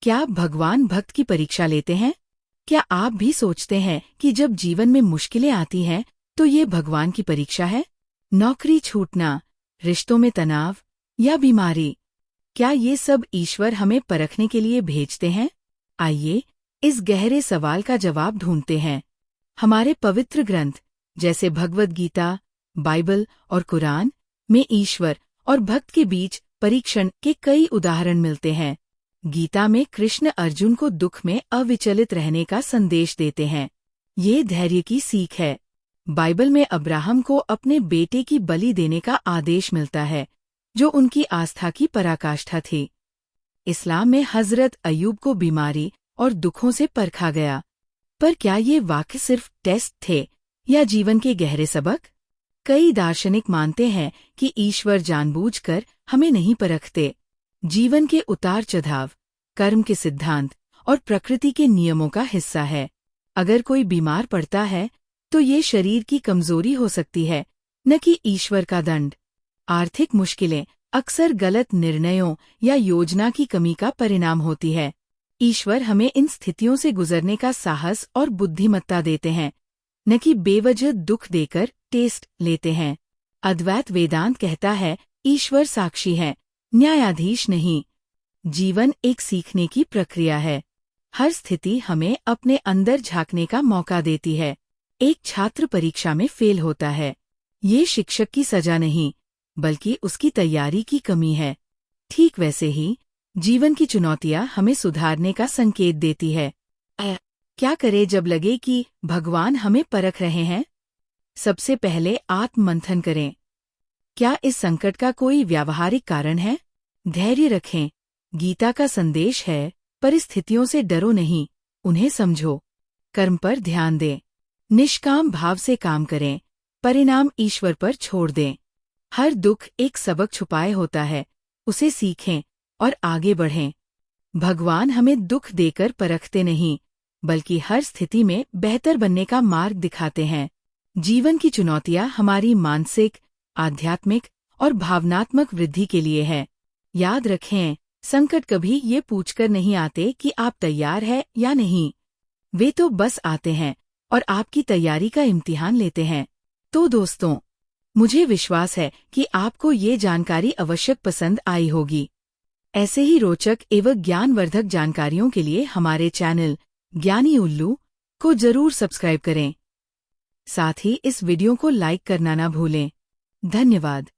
क्या भगवान भक्त की परीक्षा लेते हैं? क्या आप भी सोचते हैं कि जब जीवन में मुश्किलें आती हैं तो ये भगवान की परीक्षा है? नौकरी छूटना, रिश्तों में तनाव या बीमारी, क्या ये सब ईश्वर हमें परखने के लिए भेजते हैं? आइए इस गहरे सवाल का जवाब ढूंढते हैं। हमारे पवित्र ग्रंथ जैसे भगवद गीता, बाइबल और कुरान में ईश्वर और भक्त के बीच परीक्षण के कई उदाहरण मिलते हैं। गीता में कृष्ण अर्जुन को दुख में अविचलित रहने का संदेश देते हैं। ये धैर्य की सीख है। बाइबल में अब्राहम को अपने बेटे की बलि देने का आदेश मिलता है, जो उनकी आस्था की पराकाष्ठा थी। इस्लाम में हजरत अय्यूब को बीमारी और दुखों से परखा गया। पर क्या ये वाक्य सिर्फ टेस्ट थे या जीवन के गहरे सबक? कई दार्शनिक मानते हैं कि ईश्वर जानबूझकर हमें नहीं परखते। जीवन के उतार चढ़ाव कर्म के सिद्धांत और प्रकृति के नियमों का हिस्सा है। अगर कोई बीमार पड़ता है तो ये शरीर की कमजोरी हो सकती है, न कि ईश्वर का दंड। आर्थिक मुश्किलें अक्सर गलत निर्णयों या योजना की कमी का परिणाम होती है। ईश्वर हमें इन स्थितियों से गुजरने का साहस और बुद्धिमत्ता देते हैं, न कि बेवजह दुख देकर टेस्ट लेते हैं। अद्वैत वेदांत कहता है, ईश्वर साक्षी है, न्यायाधीश नहीं। जीवन एक सीखने की प्रक्रिया है। हर स्थिति हमें अपने अंदर झांकने का मौका देती है। एक छात्र परीक्षा में फेल होता है, ये शिक्षक की सजा नहीं, बल्कि उसकी तैयारी की कमी है। ठीक वैसे ही जीवन की चुनौतियां हमें सुधारने का संकेत देती है। क्या करें जब लगे कि भगवान हमें परख रहे हैं? सबसे पहले आत्ममंथन करें। क्या इस संकट का कोई व्यावहारिक कारण है? धैर्य रखें। गीता का संदेश है, परिस्थितियों से डरो नहीं, उन्हें समझो। कर्म पर ध्यान दें। निष्काम भाव से काम करें, परिणाम ईश्वर पर छोड़ दें। हर दुख एक सबक छुपाए होता है, उसे सीखें और आगे बढ़ें। भगवान हमें दुख देकर परखते नहीं, बल्कि हर स्थिति में बेहतर बनने का मार्ग दिखाते हैं। जीवन की चुनौतियां हमारी मानसिक, आध्यात्मिक और भावनात्मक वृद्धि के लिए है। याद रखें, संकट कभी ये पूछकर नहीं आते कि आप तैयार हैं या नहीं। वे तो बस आते हैं और आपकी तैयारी का इम्तिहान लेते हैं। तो दोस्तों, मुझे विश्वास है कि आपको ये जानकारी अवश्य पसंद आई होगी। ऐसे ही रोचक एवं ज्ञानवर्धक जानकारियों के लिए हमारे चैनल ज्ञानी उल्लू को जरूर सब्सक्राइब करें। साथ ही इस वीडियो को लाइक करना ना भूलें। धन्यवाद।